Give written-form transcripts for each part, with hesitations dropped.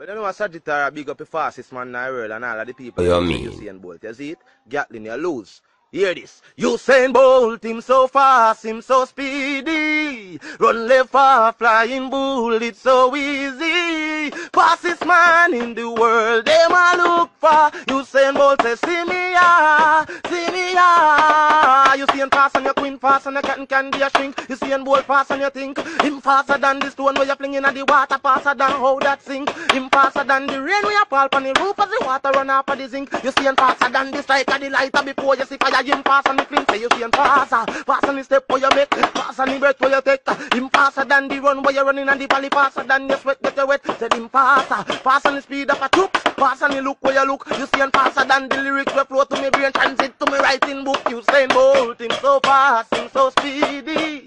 But you know what Sagittarius big up the fastest man in the world and all of the people. What you mean? Usain Bolt. You see it? Gatlin, you lose. Hear this. Usain Bolt, him so fast, him so speedy. Run left far, flying bull, it's so easy. Fastest man in the world, them I look for. Usain Bolt says, see me ah, see me ah. Usain fast and your queen fast and your cotton candy a shrink. Usain Bolt fast and you think him faster than the stone where you flinging at the water, faster than how that sink. Him faster than the rain where you fall on the roof as the water run off of the zinc. Usain faster than the strike of the lighter before you see fire. Him faster than the flint, say Usain faster. Faster than the step where you make, faster than the breath where you take. Him faster than the run where you running and the valley, faster than the sweat get you wet. Said him faster, faster than the speed of a troop, faster than the look where you look. Usain faster than the lyrics where flow to me brain, transit to me writing book. Usain Bolt, him so fast, him so speedy.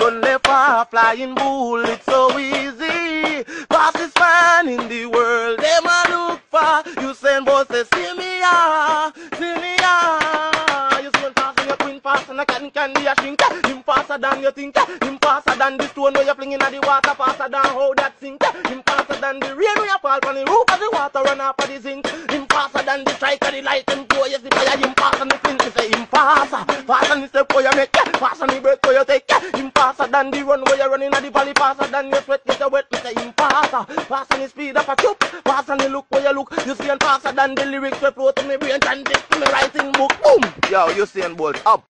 Run left far, flying bull, it's so easy. Fastest man in the world, them I look for. Usain Bolt says, see me ah, see me ah. Usain faster than your queen, faster than a cotton candy a shrink. Him faster than you think, him faster than the stone where you're flinging at the water, faster than how that sink. Him faster than the rain where you fall on the roof as the water run off of the zinc. Him faster than the strike of the light and blow you see fire. Him faster than the flint, me say him faster, faster than the step where you make, faster than the breath where you take. Him faster than the run where you're running at the valley, faster than your sweat get you wet. Me say him faster, faster than the speed of a troop, faster than the look where you look. Usain faster than the lyrics where flow to me brain, transit to me writing book. Boom! Yo, Usain Bolt up.